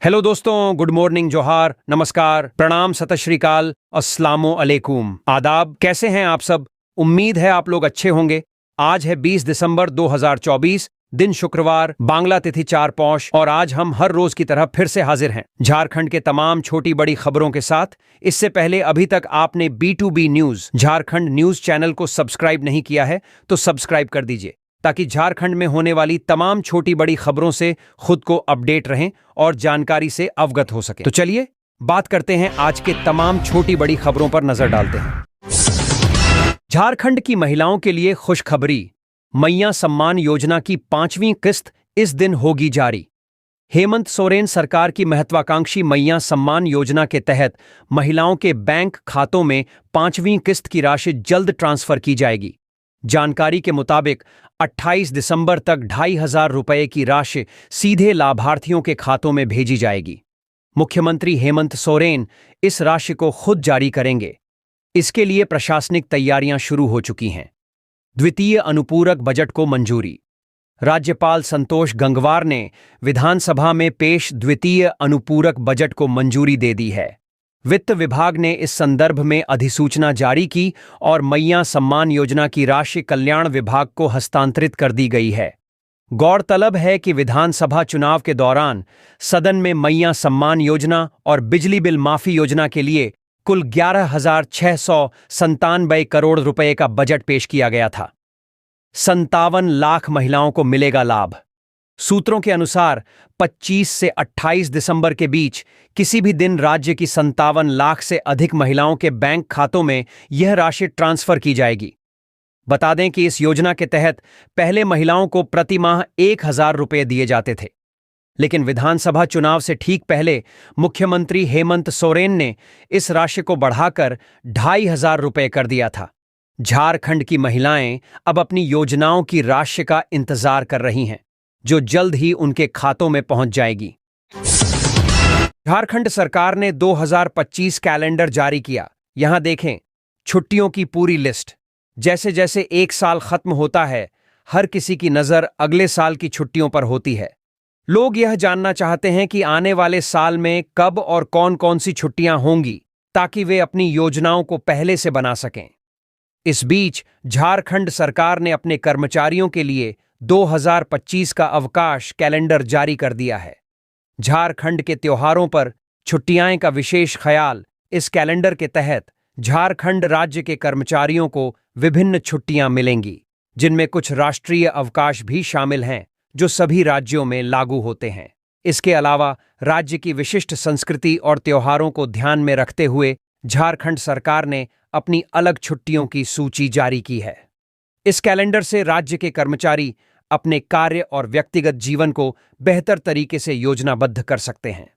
Hello दोस्तों, good morning, जोहार, नमस्कार, प्रणाम, सत श्री अकाल, अस्सलामो अलैकुम, आदाब। कैसे हैं आप सब? उम्मीद है आप लोग अच्छे होंगे। आज है 20 दिसंबर 2024, दिन शुक्रवार, बांग्ला तिथि 4 पौष, और आज हम हर रोज की तरह फिर से हाजिर हैं झारखंड के तमाम छोटी बड़ी खबरों के साथ। इससे पहले अभी तक आपने B2B news Jharkhand news channel को सब्सक्राइब नहीं किया है तो सब्सक्राइब कर दीजिए, ताकि झारखंड में होने वाली तमाम छोटी बड़ी खबरों से खुद को अपडेट रहें और जानकारी से अवगत हो सके। तो चलिए बात करते हैं आज के तमाम छोटी बड़ी खबरों पर नजर डालते हैं। झारखंड की महिलाओं के लिए खुशखबरी, मैया सम्मान योजना की 5वीं किस्त इस दिन होगी जारी। हेमंत सोरेन सरकार की महत्वाकांक्षी मैया सम्मान योजना के तहत महिलाओं के बैंक खातों में 5वीं किस्त की राशि जल्द ट्रांसफर की जाएगी। जानकारी के मुताबिक 28 दिसंबर तक 2,500 रुपए की राशि सीधे लाभार्थियों के खातों में भेजी जाएगी। मुख्यमंत्री हेमंत सोरेन इस राशि को खुद जारी करेंगे। इसके लिए प्रशासनिक तैयारियां शुरू हो चुकी हैं। द्वितीय अनुपूरक बजट को मंजूरी। राज्यपाल संतोष गंगवार ने विधानसभा में पेश द्वितीय अनुपूरक बजट को मंजूरी दे दी है। वित्त विभाग ने इस संदर्भ में अधिसूचना जारी की और मैया सम्मान योजना की राशि कल्याण विभाग को हस्तांतरित कर दी गई है। गौरतलब है कि विधानसभा चुनाव के दौरान सदन में मैया सम्मान योजना और बिजली बिल माफी योजना के लिए कुल 11,697 करोड़ रुपए का बजट पेश किया गया था। 57 लाख महिलाओं को मिलेगा लाभ। सूत्रों के अनुसार 25 से 28 दिसंबर के बीच किसी भी दिन राज्य की 57 लाख से अधिक महिलाओं के बैंक खातों में यह राशि ट्रांसफर की जाएगी। बता दें कि इस योजना के तहत पहले महिलाओं को प्रति माह 1,000 रुपये दिए जाते थे, लेकिन विधानसभा चुनाव से ठीक पहले मुख्यमंत्री हेमंत सोरेन ने इस राशि को बढ़ाकर 2,500 रुपये कर दिया था। झारखंड की महिलाएं अब अपनी योजनाओं की राशि का इंतजार कर रही हैं, जो जल्द ही उनके खातों में पहुंच जाएगी। झारखंड सरकार ने 2025 कैलेंडर जारी किया। यहां देखें छुट्टियों की पूरी लिस्ट। जैसे जैसे एक साल खत्म होता है, हर किसी की नजर अगले साल की छुट्टियों पर होती है। लोग यह जानना चाहते हैं कि आने वाले साल में कब और कौन कौन सी छुट्टियां होंगी, ताकि वे अपनी योजनाओं को पहले से बना सकें। इस बीच झारखंड सरकार ने अपने कर्मचारियों के लिए 2025 का अवकाश कैलेंडर जारी कर दिया है। झारखंड के त्योहारों पर छुट्टियां का विशेष ख्याल। इस कैलेंडर के तहत झारखंड राज्य के कर्मचारियों को विभिन्न छुट्टियां मिलेंगी, जिनमें कुछ राष्ट्रीय अवकाश भी शामिल हैं, जो सभी राज्यों में लागू होते हैं। इसके अलावा राज्य की विशिष्ट संस्कृति और त्योहारों को ध्यान में रखते हुए झारखंड सरकार ने अपनी अलग छुट्टियों की सूची जारी की है। इस कैलेंडर से राज्य के कर्मचारी अपने कार्य और व्यक्तिगत जीवन को बेहतर तरीके से योजनाबद्ध कर सकते हैं।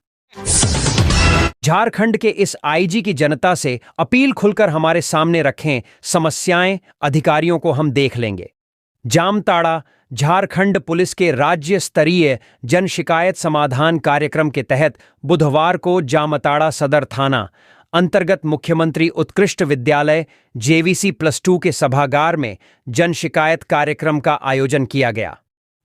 झारखंड के इस आईजी की जनता से अपील खुलकर हमारे सामने रखें, समस्याएं अधिकारियों को हम देख लेंगे। जामताड़ा झारखंड पुलिस के राज्य स्तरीय जन शिकायत समाधान कार्यक्रम के तहत बुधवार को जामताड़ा सदर थाना अंतर्गत मुख्यमंत्री उत्कृष्ट विद्यालय JVC+2 के सभागार में जन शिकायत कार्यक्रम का आयोजन किया गया।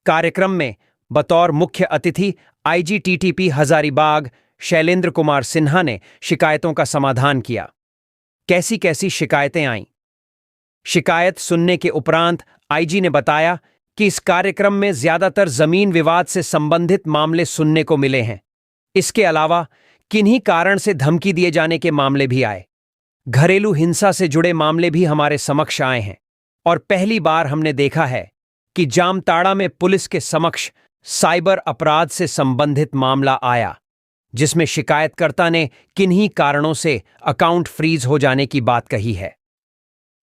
कार्यक्रम में बतौर मुख्य अतिथि IGTTP हजारीबाग शैलेंद्र कुमार सिन्हा ने शिकायतों का समाधान किया। कैसी कैसी शिकायतें आईं? शिकायत सुनने के उपरांत IG ने बताया कि इस कार्यक्रम में ज्यादातर जमीन विवाद से संबंधित मामले सुनने को मिले हैं। इसके अलावा किन्हीं कारण से धमकी दिए जाने के मामले भी आए। घरेलू हिंसा से जुड़े मामले भी हमारे समक्ष आए हैं, और पहली बार हमने देखा है कि जामताड़ा में पुलिस के समक्ष साइबर अपराध से संबंधित मामला आया, जिसमें शिकायतकर्ता ने किन्हीं कारणों से अकाउंट फ्रीज हो जाने की बात कही है।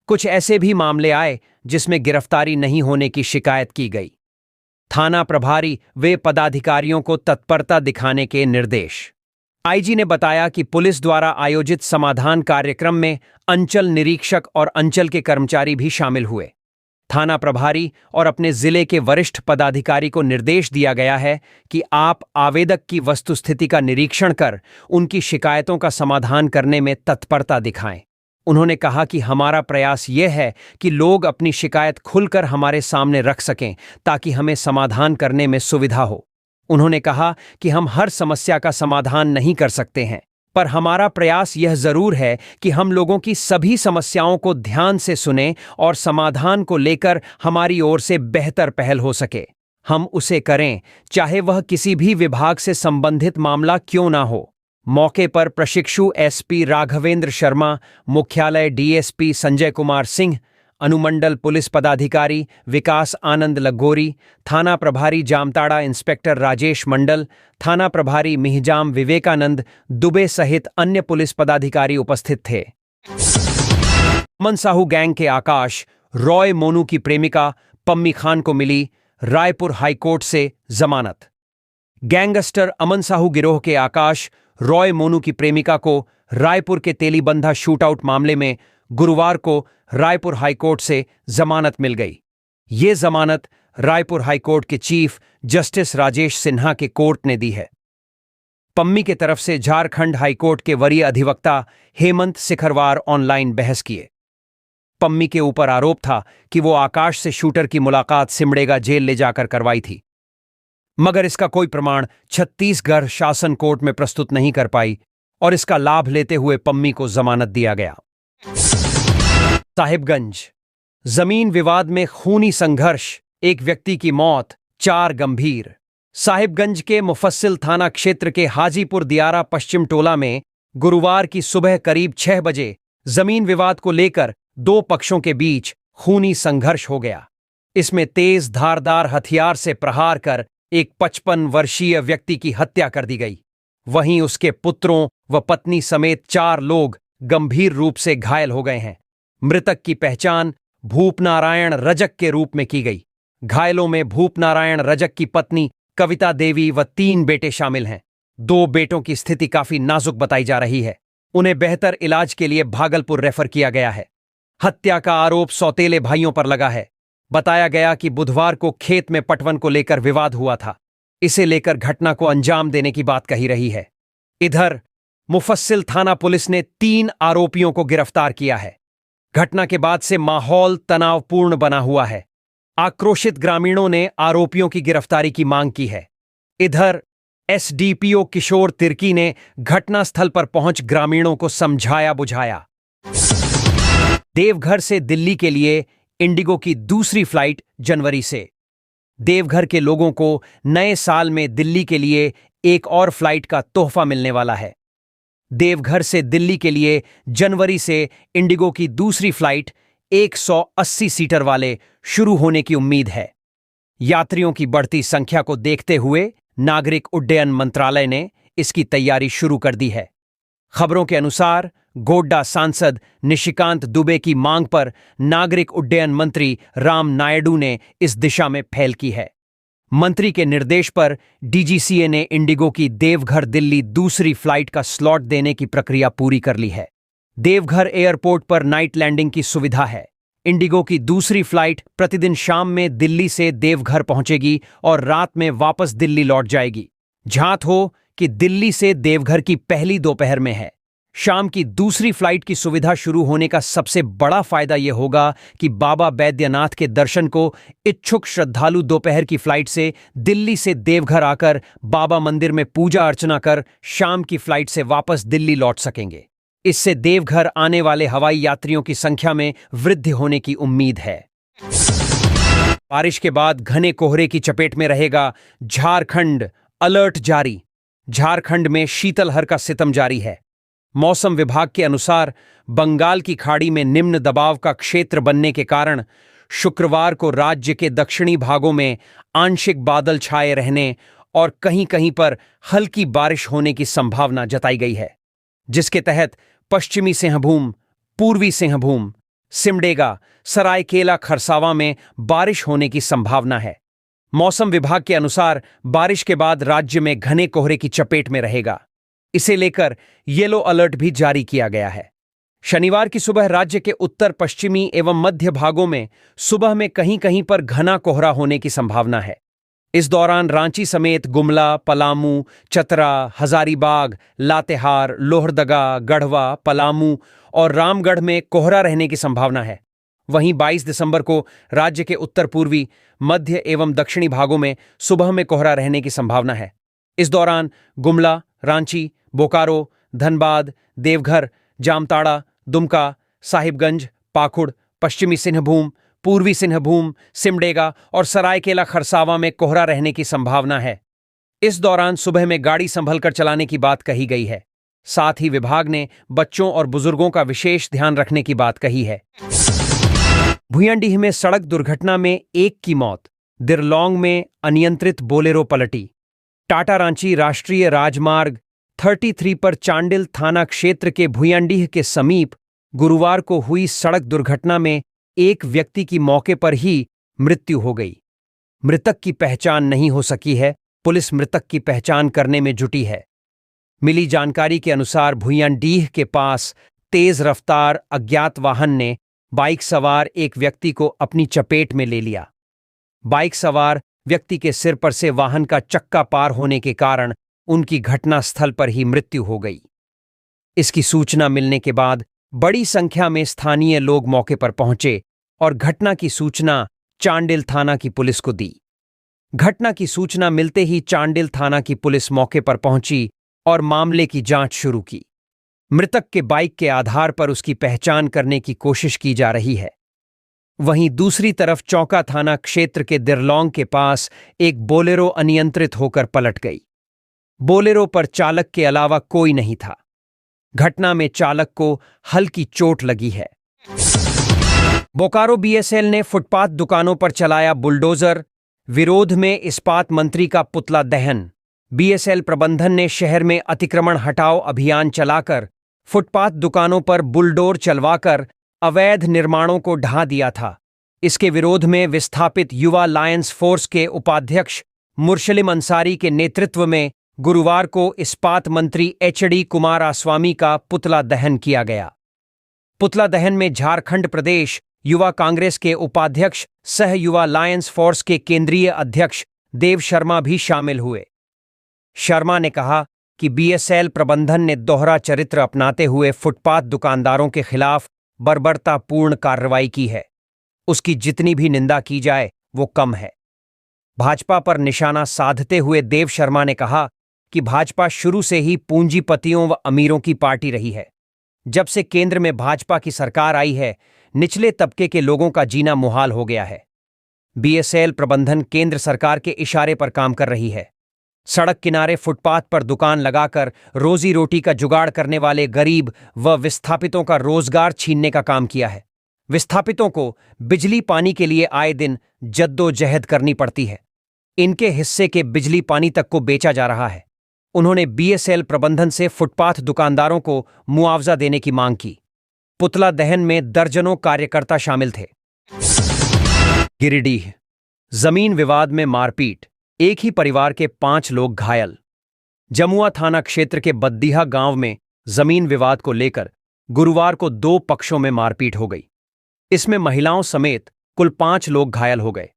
कुछ ऐसे भी मामले आए जिसमें गिरफ्तारी नहीं होने की शिकायत की गई। थाना प्रभारी व पदाधिकारियों को तत्परता दिखाने के निर्देश। IG ने बताया कि पुलिस द्वारा आयोजित समाधान कार्यक्रम में अंचल निरीक्षक और अंचल के कर्मचारी भी शामिल हुए। थाना प्रभारी और अपने जिले के वरिष्ठ पदाधिकारी को निर्देश दिया गया है कि आप आवेदक की वस्तुस्थिति का निरीक्षण कर उनकी शिकायतों का समाधान करने में तत्परता दिखाएं। उन्होंने कहा कि हमारा प्रयास यह है कि लोग अपनी शिकायत खुलकर हमारे सामने रख सकें, ताकि हमें समाधान करने में सुविधा हो। उन्होंने कहा कि हम हर समस्या का समाधान नहीं कर सकते हैं, पर हमारा प्रयास यह जरूर है कि हम लोगों की सभी समस्याओं को ध्यान से सुनें और समाधान को लेकर हमारी ओर से बेहतर पहल हो सके हम उसे करें, चाहे वह किसी भी विभाग से संबंधित मामला क्यों ना हो। मौके पर प्रशिक्षु एसपी राघवेंद्र शर्मा, मुख्यालय डीएसपी संजय कुमार सिंह, अनुमंडल पुलिस पदाधिकारी विकास आनंद लगोरी, थाना प्रभारी जामताड़ा इंस्पेक्टर राजेश मंडल, थाना प्रभारी मिहिजाम विवेकानंद दुबे सहित अन्य पुलिस पदाधिकारी उपस्थित थे। अमन साहू गैंग के आकाश, रॉय मोनू की प्रेमिका पम्मी खान को मिली रायपुर हाईकोर्ट से जमानत। गैंगस्टर अमन साहू गिरोह के आकाश, रॉय मोनू की प्रेमिका को रायपुर के तेलीबंधा शूटआउट मामले में गुरुवार को रायपुर हाईकोर्ट से जमानत मिल गई। ये जमानत रायपुर हाईकोर्ट के चीफ जस्टिस राजेश सिन्हा के कोर्ट ने दी है। पम्मी के तरफ से झारखंड हाईकोर्ट के वरीय अधिवक्ता हेमंत सिखरवार ऑनलाइन बहस किए। पम्मी के ऊपर आरोप था कि वो आकाश से शूटर की मुलाकात सिमडेगा जेल ले जाकर करवाई थी, मगर इसका कोई प्रमाण छत्तीसगढ़ शासन कोर्ट में प्रस्तुत नहीं कर पाई और इसका लाभ लेते हुए पम्मी को जमानत दिया गया। साहिबगंज जमीन विवाद में खूनी संघर्ष, एक व्यक्ति की मौत, 4 गंभीर। साहिबगंज के मुफस्सिल थाना क्षेत्र के हाजीपुर दियारा पश्चिम टोला में गुरुवार की सुबह करीब 6 बजे जमीन विवाद को लेकर 2 पक्षों के बीच खूनी संघर्ष हो गया। इसमें तेज धारदार हथियार से प्रहार कर एक 55 वर्षीय व्यक्ति की हत्या कर दी गई। वहीं उसके पुत्रों व पत्नी समेत 4 लोग गंभीर रूप से घायल हो गए हैं। मृतक की पहचान भूपनारायण रजक के रूप में की गई। घायलों में भूपनारायण रजक की पत्नी कविता देवी व 3 बेटे शामिल हैं। 2 बेटों की स्थिति काफी नाजुक बताई जा रही है। उन्हें बेहतर इलाज के लिए भागलपुर रेफर किया गया है। हत्या का आरोप सौतेले भाइयों पर लगा है। बताया गया कि बुधवार को खेत में पटवन को लेकर विवाद हुआ था। इसे लेकर घटना को अंजाम देने की बात कही रही है। इधर मुफस्सिल थाना पुलिस ने 3 आरोपियों को गिरफ्तार किया है। घटना के बाद से माहौल तनावपूर्ण बना हुआ है। आक्रोशित ग्रामीणों ने आरोपियों की गिरफ्तारी की मांग की है। इधर एसडीपीओ किशोर तिर्की ने घटनास्थल पर पहुंच ग्रामीणों को समझाया बुझाया। देवघर से दिल्ली के लिए इंडिगो की दूसरी फ्लाइट जनवरी से। देवघर के लोगों को नए साल में दिल्ली के लिए एक और फ्लाइट का तोहफा मिलने वाला है। देवघर से दिल्ली के लिए जनवरी से इंडिगो की दूसरी फ्लाइट 180 सीटर वाले शुरू होने की उम्मीद है। यात्रियों की बढ़ती संख्या को देखते हुए नागरिक उड्डयन मंत्रालय ने इसकी तैयारी शुरू कर दी है। खबरों के अनुसार गोड्डा सांसद निशिकांत दुबे की मांग पर नागरिक उड्डयन मंत्री राम नायडू ने इस दिशा में पहल की है। मंत्री के निर्देश पर डीजीसीए ने इंडिगो की देवघर दिल्ली दूसरी फ्लाइट का स्लॉट देने की प्रक्रिया पूरी कर ली है। देवघर एयरपोर्ट पर नाइट लैंडिंग की सुविधा है। इंडिगो की दूसरी फ्लाइट प्रतिदिन शाम में दिल्ली से देवघर पहुंचेगी और रात में वापस दिल्ली लौट जाएगी। झांत हो कि दिल्ली से देवघर की पहली दोपहर में है। शाम की दूसरी फ्लाइट की सुविधा शुरू होने का सबसे बड़ा फायदा यह होगा कि बाबा बैद्यनाथ के दर्शन को इच्छुक श्रद्धालु दोपहर की फ्लाइट से दिल्ली से देवघर आकर बाबा मंदिर में पूजा अर्चना कर शाम की फ्लाइट से वापस दिल्ली लौट सकेंगे। इससे देवघर आने वाले हवाई यात्रियों की संख्या में वृद्धि होने की उम्मीद है। बारिश के बाद घने कोहरे की चपेट में रहेगा झारखंड, अलर्ट जारी। झारखंड में शीतलहर का सितम जारी है। मौसम विभाग के अनुसार बंगाल की खाड़ी में निम्न दबाव का क्षेत्र बनने के कारण शुक्रवार को राज्य के दक्षिणी भागों में आंशिक बादल छाए रहने और कहीं-कहीं पर हल्की बारिश होने की संभावना जताई गई है, जिसके तहत पश्चिमी सिंहभूम, पूर्वी सिंहभूम, सिमडेगा, सरायकेला खरसावां में बारिश होने की संभावना है। मौसम विभाग के अनुसार बारिश के बाद राज्य में घने कोहरे की चपेट में रहेगा। इसे लेकर येलो अलर्ट भी जारी किया गया है। शनिवार की सुबह राज्य के उत्तर पश्चिमी एवं मध्य भागों में सुबह में कहीं-कहीं पर घना कोहरा होने की संभावना है। इस दौरान रांची समेत गुमला, पलामू, चतरा, हजारीबाग, लातेहार, लोहरदगा, गढ़वा, पलामू और रामगढ़ में कोहरा रहने की संभावना है। वहीं 22 दिसंबर को राज्य के उत्तर पूर्वी, मध्य एवं दक्षिणी भागों में सुबह में कोहरा रहने की संभावना है। इस दौरान गुमला, रांची, बोकारो, धनबाद, देवघर, जामताड़ा, दुमका, साहिबगंज, पाकुड़, पश्चिमी सिंहभूम, पूर्वी सिंहभूम, सिमडेगा और सरायकेला खरसावां में कोहरा रहने की संभावना है। इस दौरान सुबह में गाड़ी संभल कर चलाने की बात कही गई है। साथ ही विभाग ने बच्चों और बुजुर्गों का विशेष ध्यान रखने की बात कही है। भुयाडीह में सड़क दुर्घटना में एक की मौत, दिरलौंग में अनियंत्रित बोलेरो पलटी। टाटा रांची राष्ट्रीय राजमार्ग 33 पर चांडिल थाना क्षेत्र के भुयाडीह के समीप गुरुवार को हुई सड़क दुर्घटना में एक व्यक्ति की मौके पर ही मृत्यु हो गई। मृतक की पहचान नहीं हो सकी है। पुलिस मृतक की पहचान करने में जुटी है। मिली जानकारी के अनुसार भुयाडीह के पास तेज रफ्तार अज्ञात वाहन ने बाइक सवार एक व्यक्ति को अपनी चपेट में ले लिया। बाइक सवार व्यक्ति के सिर पर से वाहन का चक्का पार होने के कारण उनकी घटनास्थल पर ही मृत्यु हो गई। इसकी सूचना मिलने के बाद बड़ी संख्या में स्थानीय लोग मौके पर पहुंचे और घटना की सूचना चांडिल थाना की पुलिस को दी। घटना की सूचना मिलते ही चांडिल थाना की पुलिस मौके पर पहुंची और मामले की जांच शुरू की। मृतक के बाइक के आधार पर उसकी पहचान करने की कोशिश की जा रही है। वहीं दूसरी तरफ चौका थाना क्षेत्र के दिरलौंग के पास एक बोलेरो अनियंत्रित होकर पलट गई। बोलेरो पर चालक के अलावा कोई नहीं था। घटना में चालक को हल्की चोट लगी है। बोकारो बीएसएल ने फुटपाथ दुकानों पर चलाया बुलडोजर, विरोध में इस्पात मंत्री का पुतला दहन। बीएसएल प्रबंधन ने शहर में अतिक्रमण हटाओ अभियान चलाकर फुटपाथ दुकानों पर बुलडोर चलवाकर अवैध निर्माणों को ढा दिया था। इसके विरोध में विस्थापित युवा लायंस फोर्स के उपाध्यक्ष मुर्शलिम अंसारी के नेतृत्व में गुरुवार को इस्पात मंत्री एचडी कुमारास्वामी का पुतला दहन किया गया। पुतला दहन में झारखंड प्रदेश युवा कांग्रेस के उपाध्यक्ष सह युवा लायंस फोर्स के केंद्रीय अध्यक्ष देव शर्मा भी शामिल हुए। शर्मा ने कहा कि बीएसएल प्रबंधन ने दोहरा चरित्र अपनाते हुए फुटपाथ दुकानदारों के खिलाफ बर्बरतापूर्ण कार्रवाई की है। उसकी जितनी भी निंदा की जाए वो कम है। भाजपा पर निशाना साधते हुए देव शर्मा ने कहा कि भाजपा शुरू से ही पूंजीपतियों व अमीरों की पार्टी रही है। जब से केंद्र में भाजपा की सरकार आई है, निचले तबके के लोगों का जीना मुहाल हो गया है। बीएसएल प्रबंधन केंद्र सरकार के इशारे पर काम कर रही है। सड़क किनारे फुटपाथ पर दुकान लगाकर रोजी रोटी का जुगाड़ करने वाले गरीब व विस्थापितों का रोजगार छीनने का काम किया है। विस्थापितों को बिजली पानी के लिए आए दिन जद्दोजहद करनी पड़ती है। इनके हिस्से के बिजली पानी तक को बेचा जा रहा है। उन्होंने बीएसएल प्रबंधन से फुटपाथ दुकानदारों को मुआवजा देने की मांग की। पुतला दहन में दर्जनों कार्यकर्ता शामिल थे। गिरिडीह जमीन विवाद में मारपीट, एक ही परिवार के 5 लोग घायल। जमुआ थाना क्षेत्र के बद्दीहा गांव में जमीन विवाद को लेकर गुरुवार को 2 पक्षों में मारपीट हो गई। इसमें महिलाओं समेत कुल 5 लोग घायल हो गए।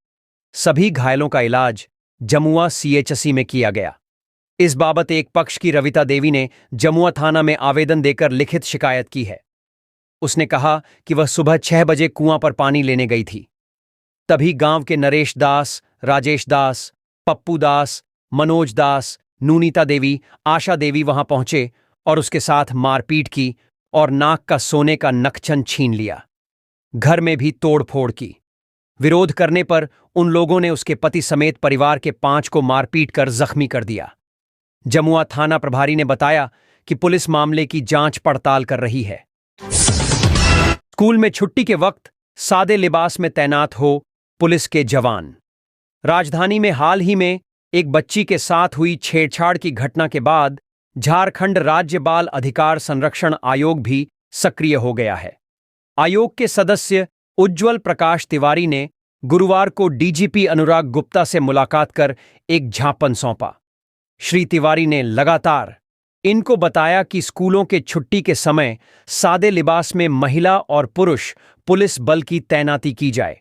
सभी घायलों का इलाज जमुआ सीएचसी में किया गया। इस बाबत एक पक्ष की रविता देवी ने जमुआ थाना में आवेदन देकर लिखित शिकायत की है। उसने कहा कि वह सुबह 6 बजे कुआं पर पानी लेने गई थी। तभी गांव के नरेश दास, राजेश दास, पप्पू दास, मनोज दास, नूनीता देवी, आशा देवी वहां पहुंचे और उसके साथ मारपीट की और नाक का सोने का नखचन छीन लिया। घर में भी तोड़फोड़ की। विरोध करने पर उन लोगों ने उसके पति समेत परिवार के 5 को मारपीट कर जख्मी कर दिया। जमुआ थाना प्रभारी ने बताया कि पुलिस मामले की जांच पड़ताल कर रही है। स्कूल में छुट्टी के वक्त सादे लिबास में तैनात हो पुलिस के जवान। राजधानी में हाल ही में एक बच्ची के साथ हुई छेड़छाड़ की घटना के बाद झारखंड राज्य बाल अधिकार संरक्षण आयोग भी सक्रिय हो गया है। आयोग के सदस्य उज्ज्वल प्रकाश तिवारी ने गुरुवार को डीजीपी अनुराग गुप्ता से मुलाकात कर एक ज्ञापन सौंपा। श्री तिवारी ने लगातार इनको बताया कि स्कूलों के छुट्टी के समय सादे लिबास में महिला और पुरुष पुलिस बल की तैनाती की जाए।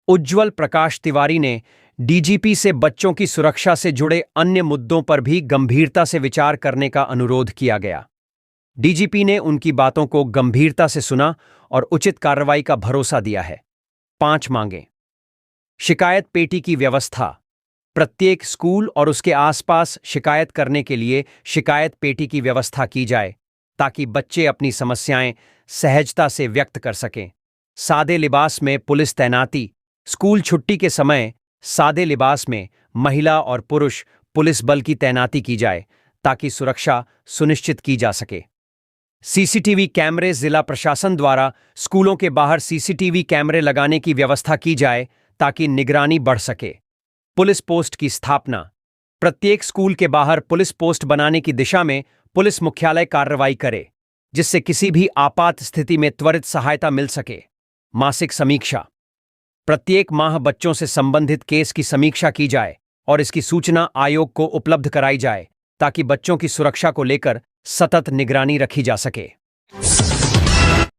उज्ज्वल प्रकाश तिवारी ने डीजीपी से बच्चों की सुरक्षा से जुड़े अन्य मुद्दों पर भी गंभीरता से विचार करने का अनुरोध किया गया। डीजीपी ने उनकी बातों को गंभीरता से सुना और उचित कार्रवाई का भरोसा दिया है। 5 मांगें। शिकायत पेटी की व्यवस्था। प्रत्येक स्कूल और उसके आसपास शिकायत करने के लिए शिकायत पेटी की व्यवस्था की जाए ताकि बच्चे अपनी समस्याएं सहजता से व्यक्त कर सकें। सादे लिबास में पुलिस तैनाती। स्कूल छुट्टी के समय सादे लिबास में महिला और पुरुष पुलिस बल की तैनाती की जाए ताकि सुरक्षा सुनिश्चित की जा सके। सीसीटीवी कैमरे। जिला प्रशासन द्वारा स्कूलों के बाहर सीसीटीवी कैमरे लगाने की व्यवस्था की जाए ताकि निगरानी बढ़ सके। पुलिस पोस्ट की स्थापना। प्रत्येक स्कूल के बाहर पुलिस पोस्ट बनाने की दिशा में पुलिस मुख्यालय कार्रवाई करे जिससे किसी भी आपात स्थिति में त्वरित सहायता मिल सके। मासिक समीक्षा। प्रत्येक माह बच्चों से संबंधित केस की समीक्षा की जाए और इसकी सूचना आयोग को उपलब्ध कराई जाए ताकि बच्चों की सुरक्षा को लेकर सतत निगरानी रखी जा सके।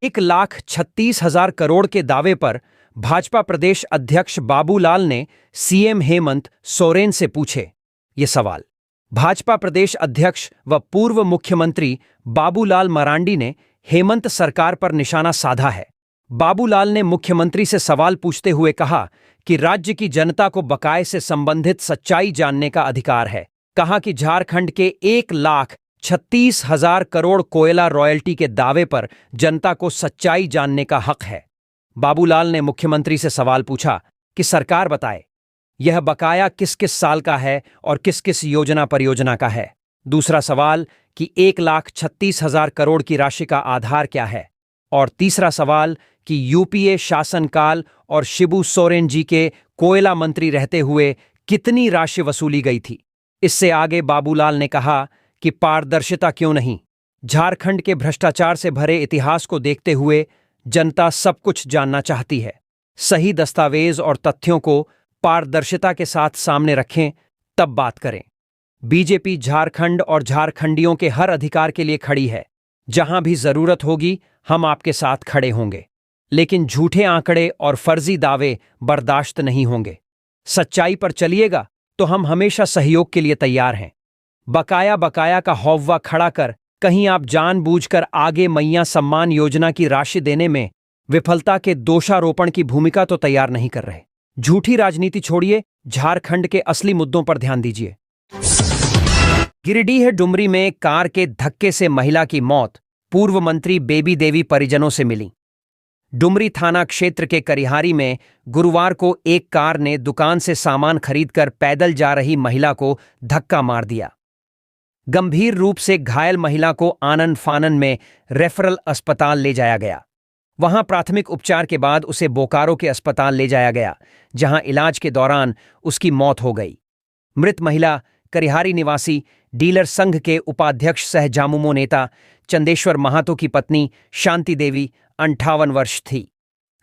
1,36,000 करोड़ के दावे पर भाजपा प्रदेश अध्यक्ष बाबूलाल ने सीएम हेमंत सोरेन से पूछे ये सवाल। भाजपा प्रदेश अध्यक्ष व पूर्व मुख्यमंत्री बाबूलाल मरांडी ने हेमंत सरकार पर निशाना साधा है। बाबूलाल ने मुख्यमंत्री से सवाल पूछते हुए कहा कि राज्य की जनता को बकाये से संबंधित सच्चाई जानने का अधिकार है। कहा कि झारखंड के 1,36,000 करोड़ कोयला रॉयल्टी के दावे पर जनता को सच्चाई जानने का हक है। बाबूलाल ने मुख्यमंत्री से सवाल पूछा कि सरकार बताए यह बकाया किस किस साल का है और किस किस योजना परियोजना का है। दूसरा सवाल कि 1,36,000 करोड़ की राशि का आधार क्या है। और तीसरा सवाल कि यूपीए शासनकाल और शिबू सोरेन जी के कोयला मंत्री रहते हुए कितनी राशि वसूली गई थी। इससे आगे बाबूलाल ने कहा कि पारदर्शिता क्यों नहीं। झारखंड के भ्रष्टाचार से भरे इतिहास को देखते हुए जनता सब कुछ जानना चाहती है। सही दस्तावेज और तथ्यों को पारदर्शिता के साथ सामने रखें तब बात करें। बीजेपी झारखंड और झारखंडियों के हर अधिकार के लिए खड़ी है। जहां भी जरूरत होगी हम आपके साथ खड़े होंगे, लेकिन झूठे आंकड़े और फर्जी दावे बर्दाश्त नहीं होंगे। सच्चाई पर चलिएगा तो हम हमेशा सहयोग के लिए तैयार हैं। बकाया का हौवा खड़ा कर कहीं आप जानबूझकर आगे मैया सम्मान योजना की राशि देने में विफलता के दोषारोपण की भूमिका तो तैयार नहीं कर रहे। झूठी राजनीति छोड़िए, झारखंड के असली मुद्दों पर ध्यान दीजिए। गिरिडीह डुमरी में कार के धक्के से महिला की मौत। पूर्व मंत्री बेबी देवी परिजनों से मिली। डुमरी थाना क्षेत्र के करिहारी में गुरुवार को एक कार ने दुकान से सामान खरीदकर पैदल जा रही महिला को धक्का मार दिया। गंभीर रूप से घायल महिला को आनन फानन में रेफरल अस्पताल ले जाया गया। वहां प्राथमिक उपचार के बाद उसे बोकारो के अस्पताल ले जाया गया, जहां इलाज के दौरान उसकी मौत हो गई। मृत महिला करिहारी निवासी डीलर संघ के उपाध्यक्ष सह जामुमो नेता चंदेश्वर महातो की पत्नी शांति देवी 58 वर्ष थी।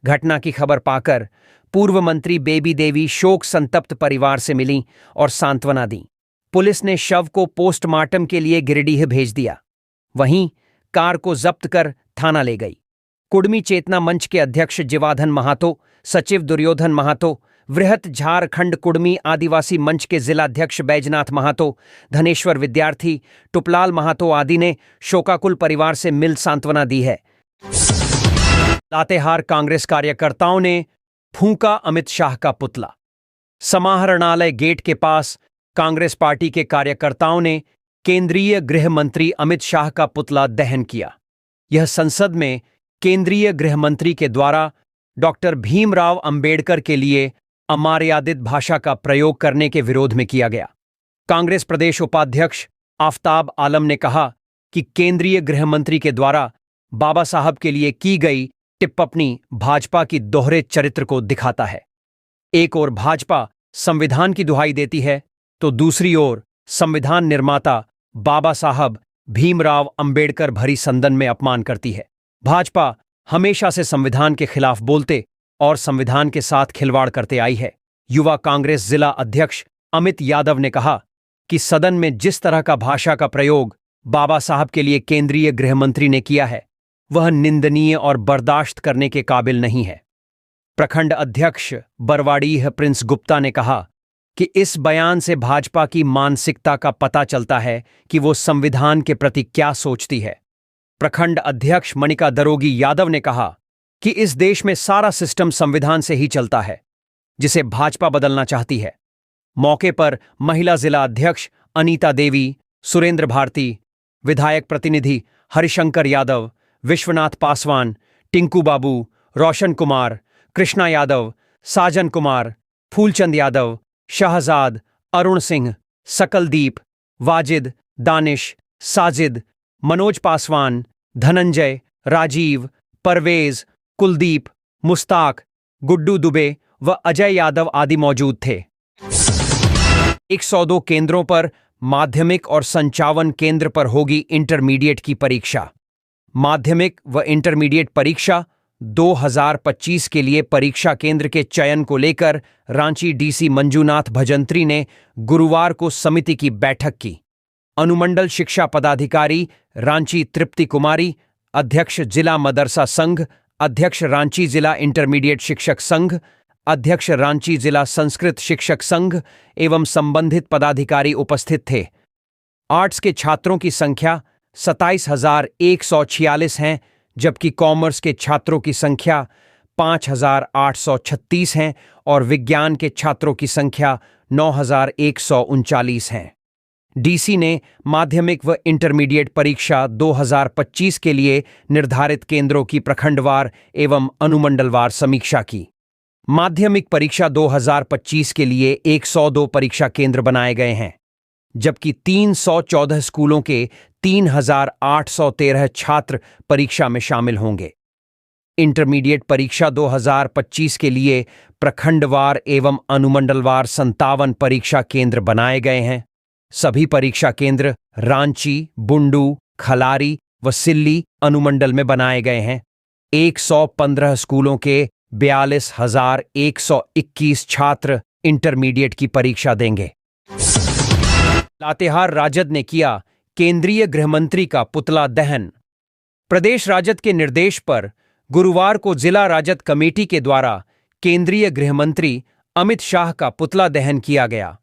घटना की खबर पाकर पूर्व मंत्री बेबी देवी शोक संतप्त परिवार से मिली और सांत्वना दी। पुलिस ने शव को पोस्टमार्टम के लिए गिरिडीह भेज दिया। वहीं कार को जब्त कर थाना ले गई। कुडमी चेतना मंच के अध्यक्ष जीवाधन महातो, सचिव दुर्योधन महातो, वृहत झारखंड कुडमी आदिवासी मंच के जिलाध्यक्ष बैजनाथ महातो, धनेश्वर विद्यार्थी, टुपलाल महातो आदि ने शोकाकुल परिवार से मिल सांत्वना दी है। लातेहार कांग्रेस कार्यकर्ताओं ने फूंका अमित शाह का पुतला। समाहरणालय गेट के पास कांग्रेस पार्टी के कार्यकर्ताओं ने केंद्रीय गृह मंत्री अमित शाह का पुतला दहन किया। यह संसद में केंद्रीय गृह मंत्री के द्वारा डॉक्टर भीमराव अंबेडकर के लिए अमर्यादित भाषा का प्रयोग करने के विरोध में किया गया। कांग्रेस प्रदेश उपाध्यक्ष आफताब आलम ने कहा कि केंद्रीय गृह मंत्री के द्वारा बाबा साहब के लिए की गई टिप्पणी भाजपा की दोहरे चरित्र को दिखाता है। एक ओर भाजपा संविधान की दुहाई देती है तो दूसरी ओर संविधान निर्माता बाबा साहब भीमराव अंबेडकर भरी सदन में अपमान करती है। भाजपा हमेशा से संविधान के खिलाफ बोलते और संविधान के साथ खिलवाड़ करते आई है। युवा कांग्रेस जिला अध्यक्ष अमित यादव ने कहा कि सदन में जिस तरह का भाषा का प्रयोग बाबा साहब के लिए केंद्रीय गृह मंत्री ने किया है वह निंदनीय और बर्दाश्त करने के काबिल नहीं है। प्रखंड अध्यक्ष बरवाडीह प्रिंस गुप्ता ने कहा कि इस बयान से भाजपा की मानसिकता का पता चलता है कि वो संविधान के प्रति क्या सोचती है। प्रखंड अध्यक्ष मणिका दरोगी यादव ने कहा कि इस देश में सारा सिस्टम संविधान से ही चलता है, जिसे भाजपा बदलना चाहती है। मौके पर महिला जिला अध्यक्ष अनीता देवी, सुरेंद्र भारती, विधायक प्रतिनिधि हरिशंकर यादव, विश्वनाथ पासवान, टिंकू बाबू, रोशन कुमार, कृष्णा यादव, साजन कुमार, फूलचंद यादव, शहजाद, अरुण सिंह, सकलदीप, वाजिद, दानिश, साजिद, मनोज पासवान, धनंजय, राजीव, परवेज, कुलदीप, मुस्ताक, गुड्डू दुबे व अजय यादव आदि मौजूद थे। 102 केंद्रों पर माध्यमिक और 55 केंद्र पर होगी इंटरमीडिएट की परीक्षा। माध्यमिक व इंटरमीडिएट परीक्षा 2025 के लिए परीक्षा केंद्र के चयन को लेकर रांची डीसी मंजूनाथ भजंत्री ने गुरुवार को समिति की बैठक की। अनुमंडल शिक्षा पदाधिकारी रांची तृप्ति कुमारी, अध्यक्ष जिला मदरसा संघ, अध्यक्ष रांची जिला इंटरमीडिएट शिक्षक संघ, अध्यक्ष रांची जिला संस्कृत शिक्षक संघ एवं संबंधित पदाधिकारी उपस्थित थे। आर्ट्स के छात्रों की संख्या 27,146 है, जबकि कॉमर्स के छात्रों की संख्या 5,836 है और विज्ञान के छात्रों की संख्या 9,139 है। डीसी ने माध्यमिक व इंटरमीडिएट परीक्षा 2025 के लिए निर्धारित केंद्रों की प्रखंडवार एवं अनुमंडलवार समीक्षा की। माध्यमिक परीक्षा 2025 के लिए 102 परीक्षा केंद्र बनाए गए हैं, जबकि 314 स्कूलों के 3,813 छात्र परीक्षा में शामिल होंगे। इंटरमीडिएट परीक्षा 2025 के लिए प्रखंडवार एवं अनुमंडलवार 57 परीक्षा केंद्र बनाए गए हैं। सभी परीक्षा केंद्र रांची, बुंडू, खलारी व सिल्ली अनुमंडल में बनाए गए हैं। 115 स्कूलों के 42,121 छात्र इंटरमीडिएट की परीक्षा देंगे। लातेहार राजद ने किया केंद्रीय गृहमंत्री का पुतला दहन। प्रदेश राजद के निर्देश पर गुरुवार को जिला राजद कमेटी के द्वारा केंद्रीय गृहमंत्री अमित शाह का पुतला दहन किया गया।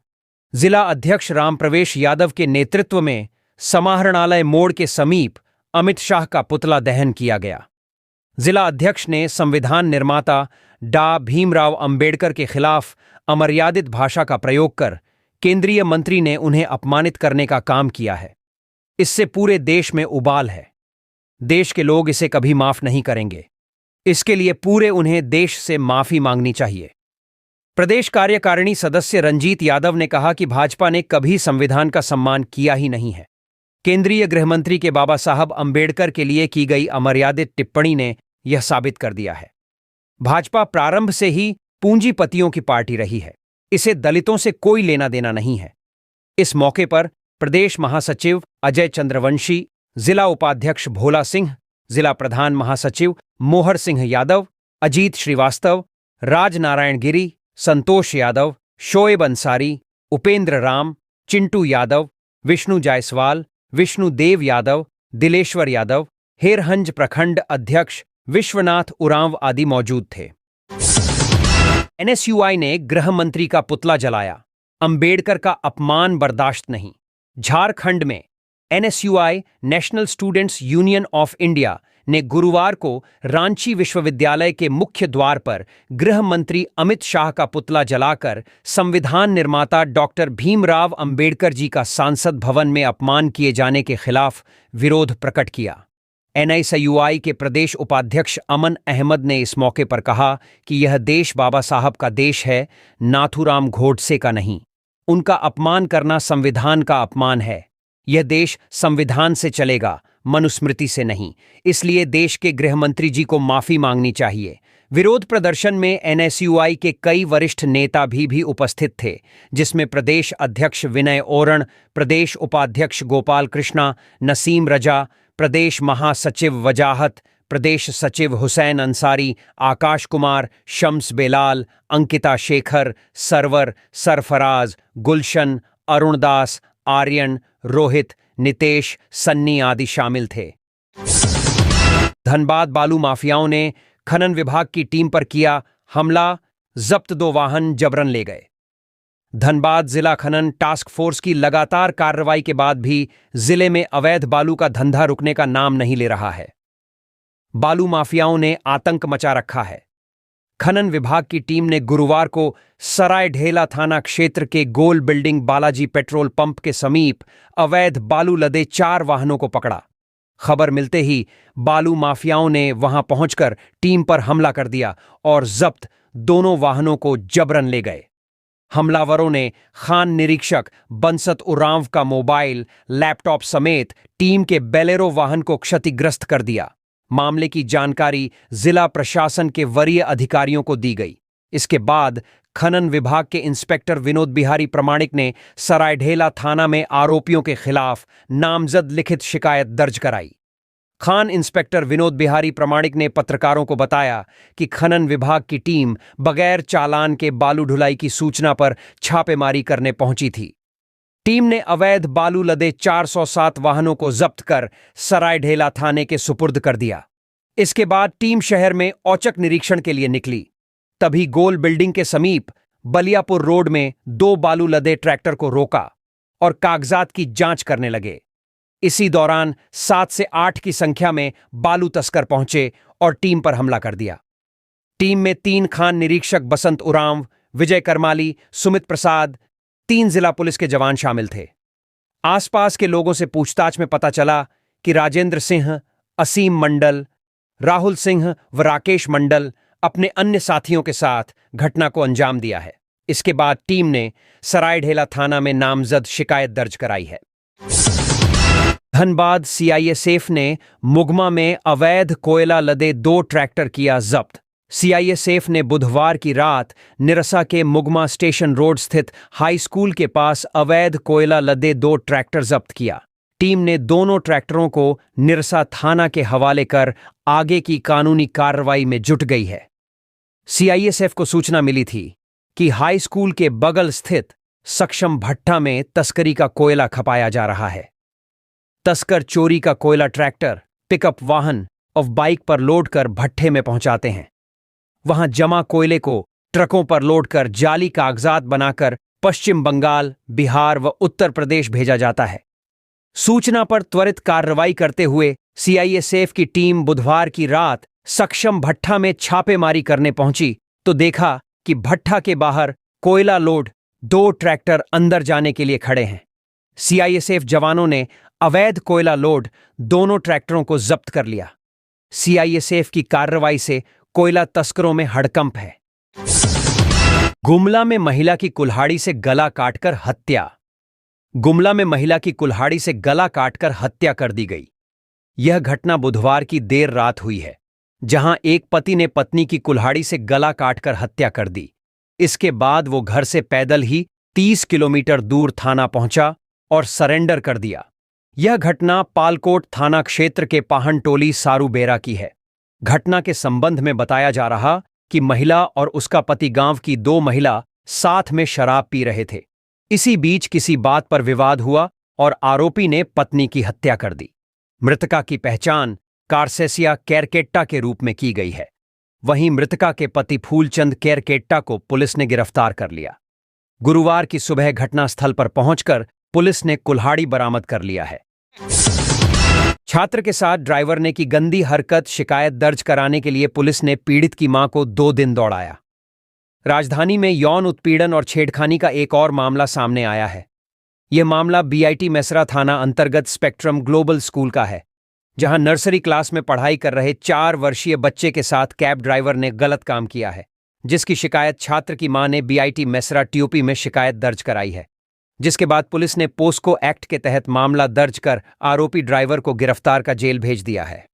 जिला अध्यक्ष रामप्रवेश यादव के नेतृत्व में समाहरणालय मोड़ के समीप अमित शाह का पुतला दहन किया गया। जिला अध्यक्ष ने संविधान निर्माता डॉ भीमराव अंबेडकर के खिलाफ अमर्यादित भाषा का प्रयोग कर केंद्रीय मंत्री ने उन्हें अपमानित करने का काम किया है। इससे पूरे देश में उबाल है। देश के लोग इसे कभी माफ नहीं करेंगे। इसके लिए पूरे उन्हें देश से माफी मांगनी चाहिए। प्रदेश कार्यकारिणी सदस्य रंजीत यादव ने कहा कि भाजपा ने कभी संविधान का सम्मान किया ही नहीं है। केंद्रीय गृहमंत्री के बाबा साहब अंबेडकर के लिए की गई अमर्यादित टिप्पणी ने यह साबित कर दिया है। भाजपा प्रारंभ से ही पूंजीपतियों की पार्टी रही है। इसे दलितों से कोई लेना देना नहीं है। इस मौके पर प्रदेश महासचिव अजय चंद्रवंशी, जिला उपाध्यक्ष भोला सिंह, जिला प्रधान महासचिव मोहर सिंह यादव, अजीत श्रीवास्तव, राजनारायण गिरी, संतोष यादव, शोएब अंसारी, उपेंद्र राम, चिंटू यादव, विष्णु जायसवाल, विष्णुदेव यादव, दिलेश्वर यादव, हेरहंज प्रखंड अध्यक्ष विश्वनाथ उरांव आदि मौजूद थे। एनएसयूआई ने गृह मंत्री का पुतला जलाया। अंबेडकर का अपमान बर्दाश्त नहीं। झारखंड में NSUI national students union of India ने गुरुवार को रांची विश्वविद्यालय के मुख्य द्वार पर गृह मंत्री अमित शाह का पुतला जलाकर संविधान निर्माता डॉक्टर भीमराव अंबेडकर जी का सांसद भवन में अपमान किए जाने के खिलाफ विरोध प्रकट किया। एनएसयूआई के प्रदेश उपाध्यक्ष अमन अहमद ने इस मौके पर कहा कि यह देश बाबा साहब का देश है, नाथूराम गोडसे का नहीं। उनका अपमान करना संविधान का अपमान है। यह देश संविधान से चलेगा, मनुस्मृति से नहीं। इसलिए देश के गृहमंत्री जी को माफी मांगनी चाहिए। विरोध प्रदर्शन में एनएसयूआई के कई वरिष्ठ नेता भी उपस्थित थे, जिसमें प्रदेश अध्यक्ष विनय ओरण, प्रदेश उपाध्यक्ष गोपाल कृष्णा, नसीम रजा, प्रदेश महासचिव वजाहत, प्रदेश सचिव हुसैन अंसारी, आकाश कुमार, शम्स बेलाल, अंकिता शेखर, सरवर, सरफराज, गुलशन, अरुणदास, आर्यन, रोहित, नितेश, सन्नी आदि शामिल थे। धनबाद बालू माफियाओं ने खनन विभाग की टीम पर किया हमला, जब्त 2 वाहन जबरन ले गए। धनबाद जिला खनन टास्क फोर्स की लगातार कार्रवाई के बाद भी जिले में अवैध बालू का धंधा रुकने का नाम नहीं ले रहा है। बालू माफियाओं ने आतंक मचा रखा है। खनन विभाग की टीम ने गुरुवार को सराय ढेला थाना क्षेत्र के गोल बिल्डिंग बालाजी पेट्रोल पंप के समीप अवैध बालू लदे 4 वाहनों को पकड़ा। खबर मिलते ही बालू माफियाओं ने वहां पहुंचकर टीम पर हमला कर दिया और जब्त दोनों वाहनों को जबरन ले गए। हमलावरों ने खान निरीक्षक बंसत उरांव का मोबाइल, लैपटॉप समेत टीम के बेलेरो वाहन को क्षतिग्रस्त कर दिया। मामले की जानकारी जिला प्रशासन के वरीय अधिकारियों को दी गई। इसके बाद खनन विभाग के इंस्पेक्टर विनोद बिहारी प्रमाणिक ने सरायढेला थाना में आरोपियों के खिलाफ नामजद लिखित शिकायत दर्ज कराई। खान इंस्पेक्टर विनोद बिहारी प्रमाणिक ने पत्रकारों को बताया कि खनन विभाग की टीम बगैर चालान के बालू ढुलाई की सूचना पर छापेमारी करने पहुंची थी। टीम ने अवैध बालू लदे 407 वाहनों को जब्त कर सरायढेला थाने के सुपुर्द कर दिया। इसके बाद टीम शहर में औचक निरीक्षण के लिए निकली। तभी गोल बिल्डिंग के समीप बलियापुर रोड में 2 बालू लदे ट्रैक्टर को रोका और कागजात की जांच करने लगे। इसी दौरान 7 से 8 की संख्या में बालू तस्कर पहुंचे और टीम पर हमला कर दिया। टीम में 3 खान निरीक्षक बसंत उरांव, विजय करमाली, सुमित प्रसाद, 3 जिला पुलिस के जवान शामिल थे। आसपास के लोगों से पूछताछ में पता चला कि राजेंद्र सिंह, असीम मंडल, राहुल सिंह व राकेश मंडल अपने अन्य साथियों के साथ घटना को अंजाम दिया है। इसके बाद टीम ने सरायढेला थाना में नामजद शिकायत दर्ज कराई है। धनबाद सीआईएसएफ ने मुगमा में अवैध कोयला लदे 2 ट्रैक्टर किया जब्त। सीआईएसएफ ने बुधवार की रात निरसा के मुगमा स्टेशन रोड स्थित हाई स्कूल के पास अवैध कोयला लदे 2 ट्रैक्टर जब्त किया। टीम ने दोनों ट्रैक्टरों को निरसा थाना के हवाले कर आगे की कानूनी कार्रवाई में जुट गई है। सीआईएसएफ को सूचना मिली थी कि हाई स्कूल के बगल स्थित सक्षम भट्टा में तस्करी का कोयला खपाया जा रहा है। तस्कर चोरी का कोयला ट्रैक्टर, पिकअप वाहन और बाइक पर लोड कर भट्ठे में पहुंचाते हैं। वहां जमा कोयले को ट्रकों पर लोड कर जाली कागजात बनाकर पश्चिम बंगाल, बिहार व उत्तर प्रदेश भेजा जाता है। सूचना पर त्वरित कार्रवाई करते हुए सीआईएसएफ की टीम बुधवार की रात सक्षम भट्टा में छापेमारी करने पहुंची तो देखा कि भट्टा के बाहर कोयला लोड 2 ट्रैक्टर अंदर जाने के लिए खड़े हैं। सीआईएसएफ जवानों ने अवैध कोयला लोड दोनों ट्रैक्टरों को जब्त कर लिया। सीआईएसएफ की कार्रवाई से कोयला तस्करों में हड़कंप है। गुमला में महिला की कुल्हाड़ी से गला काटकर हत्या। गुमला में महिला की कुल्हाड़ी से गला काटकर हत्या कर दी गई। यह घटना बुधवार की देर रात हुई है, जहां एक पति ने पत्नी की कुल्हाड़ी से गला काटकर हत्या कर दी। इसके बाद वो घर से पैदल ही 30 किलोमीटर दूर थाना पहुंचा और सरेंडर कर दिया। यह घटना पालकोट थाना क्षेत्र के पाहनटोली सारूबेरा की है। घटना के संबंध में बताया जा रहा कि महिला और उसका पति गांव की 2 महिला साथ में शराब पी रहे थे। इसी बीच किसी बात पर विवाद हुआ और आरोपी ने पत्नी की हत्या कर दी। मृतका की पहचान कारसेसिया केरकेट्टा के रूप में की गई है। वहीं मृतका के पति फूलचंद केरकेट्टा को पुलिस ने गिरफ्तार कर लिया। गुरुवार की सुबह घटनास्थल पर पहुंचकर पुलिस ने कुल्हाड़ी बरामद कर लिया है। छात्र के साथ ड्राइवर ने की गंदी हरकत शिकायत दर्ज कराने के लिए पुलिस ने पीड़ित की मां को 2 दिन दौड़ाया। राजधानी में यौन उत्पीड़न और छेड़खानी का एक और मामला सामने आया है। यह मामला बीआईटी मेसरा थाना अंतर्गत स्पेक्ट्रम ग्लोबल स्कूल का है, जहां नर्सरी क्लास में पढ़ाई कर रहे 4 वर्षीय बच्चे के साथ कैब ड्राइवर ने गलत काम किया है, जिसकी शिकायत छात्र की मां ने बीआईटी मेसरा टीओपी में शिकायत दर्ज कराई है। जिसके बाद पुलिस ने पोस्को एक्ट के तहत मामला दर्ज कर आरोपी ड्राइवर को गिरफ्तार कर जेल भेज दिया है।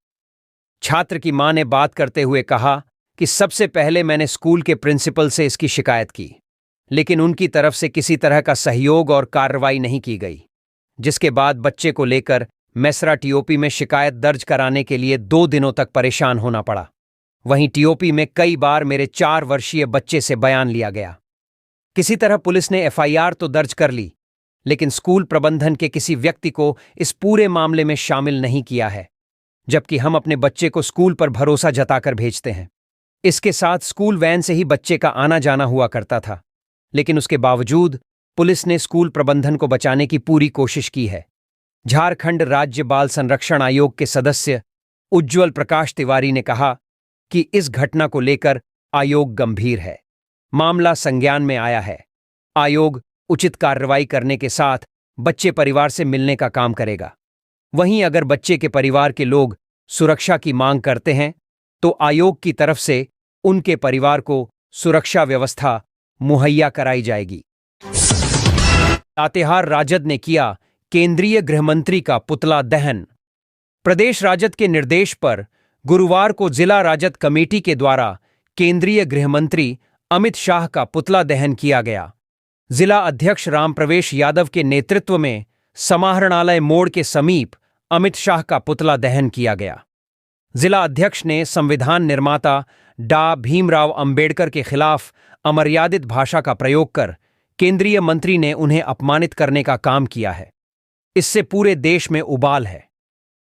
छात्र की मां ने बात करते हुए कहा कि सबसे पहले मैंने स्कूल के प्रिंसिपल से इसकी शिकायत की, लेकिन उनकी तरफ से किसी तरह का सहयोग और कार्रवाई नहीं की गई, जिसके बाद बच्चे को लेकर मेसरा टीओपी में शिकायत दर्ज कराने के लिए 2 दिनों तक परेशान होना पड़ा। वहीं टीओपी में कई बार मेरे 4 वर्षीय बच्चे से बयान लिया गया। किसी तरह पुलिस ने एफआईआर तो दर्ज कर ली, लेकिन स्कूल प्रबंधन के किसी व्यक्ति को इस पूरे मामले में शामिल नहीं किया है, जबकि हम अपने बच्चे को स्कूल पर भरोसा जताकर भेजते हैं। इसके साथ स्कूल वैन से ही बच्चे का आना जाना हुआ करता था, लेकिन उसके बावजूद पुलिस ने स्कूल प्रबंधन को बचाने की पूरी कोशिश की है। झारखंड राज्य बाल संरक्षण आयोग के सदस्य उज्ज्वल प्रकाश तिवारी ने कहा कि इस घटना को लेकर आयोग गंभीर है। मामला संज्ञान में आया है। आयोग उचित कार्रवाई करने के साथ बच्चे परिवार से मिलने का काम करेगा। वहीं अगर बच्चे के परिवार के लोग सुरक्षा की मांग करते हैं तो आयोग की तरफ से उनके परिवार को सुरक्षा व्यवस्था मुहैया कराई जाएगी। लातेहार राजद ने किया केंद्रीय गृहमंत्री का पुतला दहन। प्रदेश राजद के निर्देश पर गुरुवार को जिला राजद कमेटी के द्वारा केंद्रीय गृहमंत्री अमित शाह का पुतला दहन किया गया। जिला अध्यक्ष रामप्रवेश यादव के नेतृत्व में समाहरणालय मोड़ के समीप अमित शाह का पुतला दहन किया गया। जिला अध्यक्ष ने संविधान निर्माता डॉ भीमराव अंबेडकर के खिलाफ अमर्यादित भाषा का प्रयोग कर केंद्रीय मंत्री ने उन्हें अपमानित करने का काम किया है। इससे पूरे देश में उबाल है।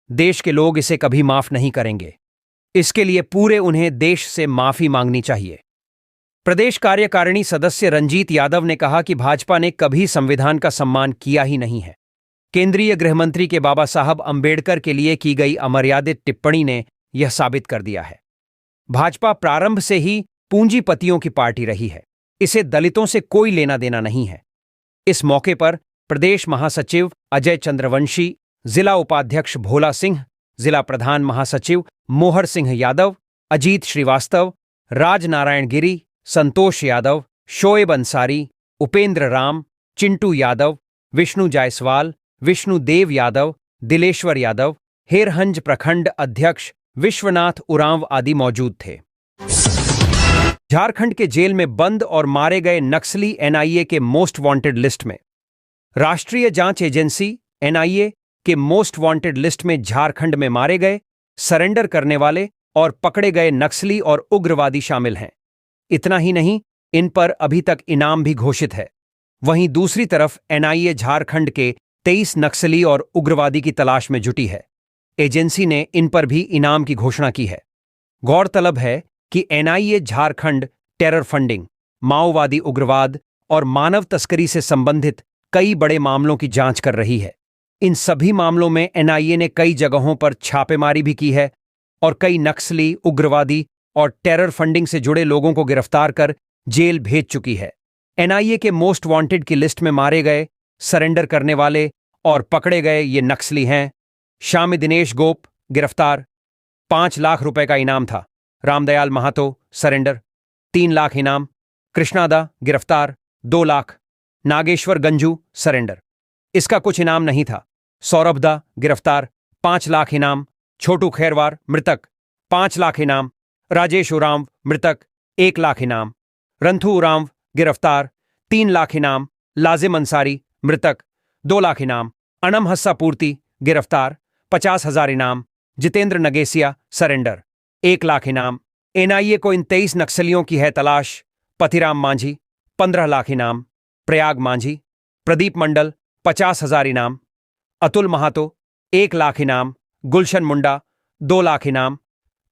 देश के लोग इसे कभी माफ नहीं करेंगे। इसके लिए पूरे उन्हें देश से माफी मांगनी चाहिए। प्रदेश कार्यकारिणी सदस्य रंजीत यादव ने कहा कि भाजपा ने कभी संविधान का सम्मान किया ही नहीं है। केंद्रीय गृहमंत्री के बाबा साहब अंबेडकर के लिए की गई अमर्यादित टिप्पणी ने यह साबित कर दिया है। भाजपा प्रारंभ से ही पूंजीपतियों की पार्टी रही है। इसे दलितों से कोई लेना देना नहीं है। इस मौके पर प्रदेश महासचिव अजय चंद्रवंशी, जिला उपाध्यक्ष भोला सिंह, जिला प्रधान महासचिव मोहर सिंह यादव, अजीत श्रीवास्तव, राजनारायण गिरी, संतोष यादव, शोएब अंसारी, उपेंद्र राम, चिंटू यादव, विष्णु जायसवाल, विष्णुदेव यादव, दिलेश्वर यादव, हेरहंज प्रखंड अध्यक्ष विश्वनाथ उरांव आदि मौजूद थे। झारखंड के जेल में बंद और मारे गए नक्सली एनआईए के मोस्ट वांटेड लिस्ट में। राष्ट्रीय जांच एजेंसी एनआईए के मोस्ट वांटेड लिस्ट में झारखंड में मारे गए, सरेंडर करने वाले और पकड़े गए नक्सली और उग्रवादी शामिल हैं। इतना ही नहीं, इन पर अभी तक इनाम भी घोषित है। वहीं दूसरी तरफ एनआईए झारखंड के 23 नक्सली और उग्रवादी की तलाश में जुटी है। एजेंसी ने इन पर भी इनाम की घोषणा की है। गौरतलब है कि एनआईए झारखंड टेरर फंडिंग, माओवादी उग्रवाद और मानव तस्करी से संबंधित कई बड़े मामलों की जांच कर रही है। इन सभी मामलों में एनआईए ने कई जगहों पर छापेमारी भी की है और कई नक्सली, उग्रवादी और टेरर फंडिंग से जुड़े लोगों को गिरफ्तार कर जेल भेज चुकी है। एनआईए के मोस्ट वांटेड की लिस्ट में मारे गए, सरेंडर करने वाले और पकड़े गए ये नक्सली हैं। शामी दिनेश गोप गिरफ्तार, 5 लाख रुपए का इनाम था। रामदयाल महातो सरेंडर, 3 लाख इनाम। कृष्णादा गिरफ्तार, 2 लाख। नागेश्वर गंजू सरेंडर, इसका कुछ इनाम नहीं था। सौरभ दा गिरफ्तार, 5 लाख इनाम। छोटू खैरवार मृतक, 5 लाख इनाम। राजेश उरांव मृतक, 1 लाख इनाम। रंथू उरांव गिरफ्तार, 3 लाख इनाम। लाजिम अंसारी मृतक, 2 लाख इनाम। अनम हस्सापूर्ति गिरफ्तार, 50,000 इनाम। जितेंद्र नगेसिया सरेंडर, 1 लाख इनाम। एनआईए को इन 23 नक्सलियों की है तलाश। पतिराम मांझी 15 लाख इनाम। प्रयाग मांझी, प्रदीप मंडल 50,000 इनाम। अतुल महातो 1 लाख इनाम। गुलशन मुंडा 2 लाख इनाम।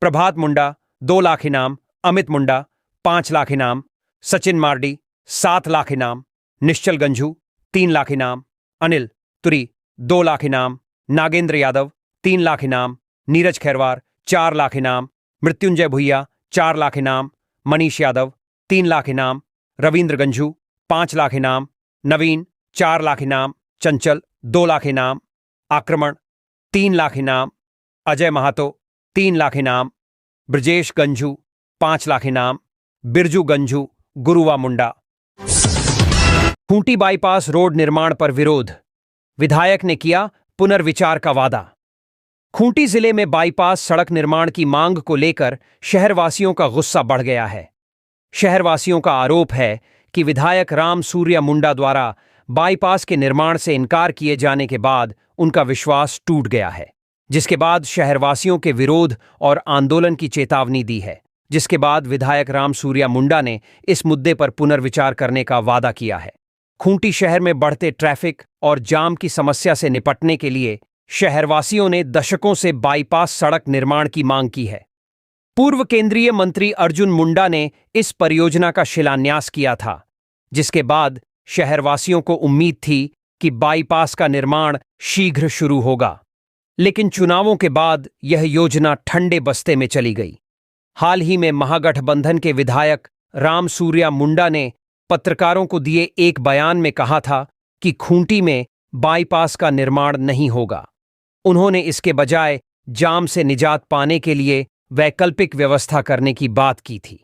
प्रभात मुंडा 2 लाख इनाम। अमित मुंडा 5 लाख इनाम। सचिन मार्डी 7 लाख इनाम। निश्चल गंझू 3 लाख इनाम। अनिल तुरी 2 लाख इनाम। नागेंद्र यादव 3 लाख इनाम। नीरज खैरवार 4 लाख इनाम। मृत्युंजय भुइया 4 लाख इनाम। मनीष यादव 3 लाख इनाम। रविंद्र गंझू 5 लाख इनाम। नवीन 4 लाख इनाम। चंचल 2 लाख इनाम। आक्रमण 3 लाख इनाम। अजय महातो 3 लाख इनाम। ब्रजेश गंझू 5 लाख इनाम। बिरजू गंझू, गुरुवा मुंडा। खूंटी बाईपास रोड निर्माण पर विरोध, विधायक ने किया पुनर्विचार का वादा। खूंटी जिले में बाईपास सड़क निर्माण की मांग को लेकर शहरवासियों का गुस्सा बढ़ गया है। शहरवासियों का आरोप है कि विधायक राम सूर्या मुंडा द्वारा बाईपास के निर्माण से इनकार किए जाने के बाद उनका विश्वास टूट गया है, जिसके बाद शहरवासियों के विरोध और आंदोलन की चेतावनी दी है। जिसके बाद विधायक राम सूर्या मुंडा ने इस मुद्दे पर पुनर्विचार करने का वादा किया है। खूंटी शहर में बढ़ते ट्रैफिक और जाम की समस्या से निपटने के लिए शहरवासियों ने दशकों से बाईपास सड़क निर्माण की मांग की है। पूर्व केंद्रीय मंत्री अर्जुन मुंडा ने इस परियोजना का शिलान्यास किया था। जिसके बाद शहरवासियों को उम्मीद थी कि बाईपास का निर्माण शीघ्र शुरू होगा। लेकिन चुनावों के बाद यह योजना ठंडे बस्ते में चली गई। हाल ही में महागठबंधन के विधायक रामसूर्या मुंडा ने पत्रकारों को दिए एक बयान में कहा था कि खूंटी में बाईपास का निर्माण नहीं होगा। उन्होंने इसके बजाय जाम से निजात पाने के लिए वैकल्पिक व्यवस्था करने की बात की थी।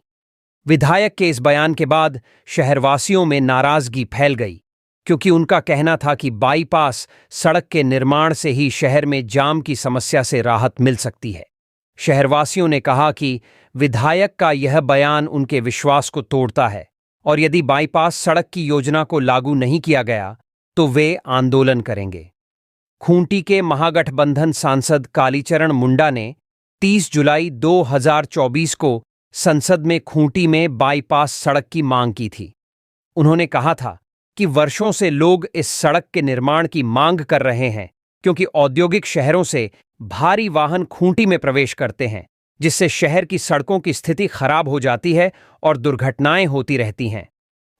विधायक के इस बयान के बाद शहरवासियों में नाराजगी फैल गई, क्योंकि उनका कहना था कि बाईपास सड़क के निर्माण से ही शहर में जाम की समस्या से राहत मिल सकती है। शहरवासियों ने कहा कि विधायक का यह बयान उनके विश्वास को तोड़ता है और यदि बाईपास सड़क की योजना को लागू नहीं किया गया तो वे आंदोलन करेंगे। खूंटी के महागठबंधन सांसद कालीचरण मुंडा ने 30 जुलाई 2024 को संसद में खूंटी में बाईपास सड़क की मांग की थी। उन्होंने कहा था कि वर्षों से लोग इस सड़क के निर्माण की मांग कर रहे हैं, क्योंकि औद्योगिक शहरों से भारी वाहन खूंटी में प्रवेश करते हैं, जिससे शहर की सड़कों की स्थिति खराब हो जाती है और दुर्घटनाएं होती रहती हैं।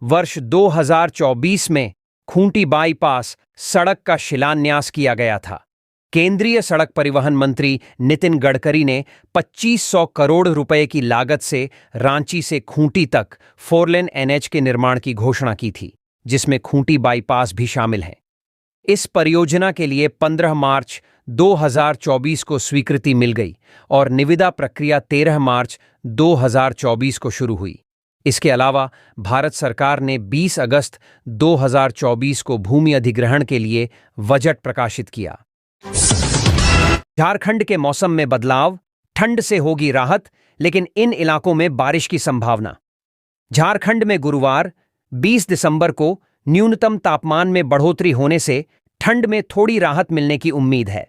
वर्ष 2024 में खूंटी बाईपास सड़क का शिलान्यास किया गया था। केंद्रीय सड़क परिवहन मंत्री नितिन गडकरी ने 2500 करोड़ रुपए की लागत से रांची से खूंटी तक 4 लेन NH के निर्माण की घोषणा की थी, जिसमें खूंटी बाईपास भी शामिल है। इस परियोजना के लिए 15 मार्च 2024 को स्वीकृति मिल गई और निविदा प्रक्रिया 13 मार्च 2024 को शुरू हुई। इसके अलावा भारत सरकार ने 20 अगस्त 2024 को भूमि अधिग्रहण के लिए बजट प्रकाशित किया। झारखंड के मौसम में बदलाव, ठंड से होगी राहत, लेकिन इन इलाकों में बारिश की संभावना। झारखंड में गुरुवार 20 दिसंबर को न्यूनतम तापमान में बढ़ोतरी होने से ठंड में थोड़ी राहत मिलने की उम्मीद है।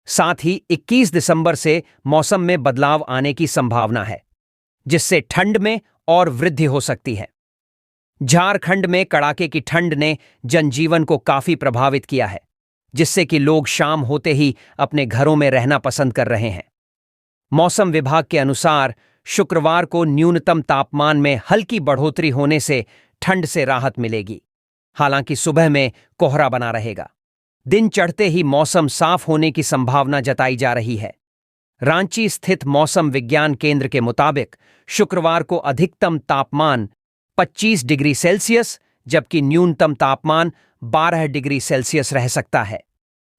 साथ ही 21 दिसंबर से मौसम में बदलाव आने की संभावना है, जिससे ठंड में और वृद्धि हो सकती है। झारखंड में कड़ाके की ठंड ने जनजीवन को काफी प्रभावित किया है, जिससे कि लोग शाम होते ही अपने घरों में रहना पसंद कर रहे हैं। मौसम विभाग के अनुसार शुक्रवार को न्यूनतम तापमान में हल्की बढ़ोतरी होने से ठंड से राहत मिलेगी। हालांकि सुबह में कोहरा बना रहेगा। दिन चढ़ते ही मौसम साफ होने की संभावना जताई जा रही है। रांची स्थित मौसम विज्ञान केंद्र के मुताबिक शुक्रवार को अधिकतम तापमान 25 डिग्री सेल्सियस जबकि न्यूनतम तापमान 12 डिग्री सेल्सियस रह सकता है।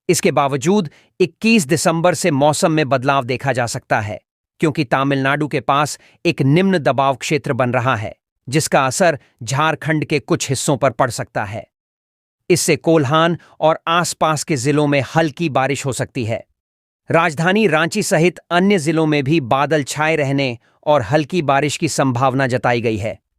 इसके बावजूद 21 दिसंबर से मौसम में बदलाव देखा जा सकता है, क्योंकि तमिलनाडु के पास एक निम्न दबाव क्षेत्र बन रहा है, जिसका असर झारखंड के कुछ हिस्सों पर पड़ सकता है। इससे कोल्हान और आसपास के जिलों में हल्की बारिश हो सकती है। राजधानी रांची सहित अन्य जिलों में भी बादल छाए रहने और हल्की बारिश की संभावना जताई गई है।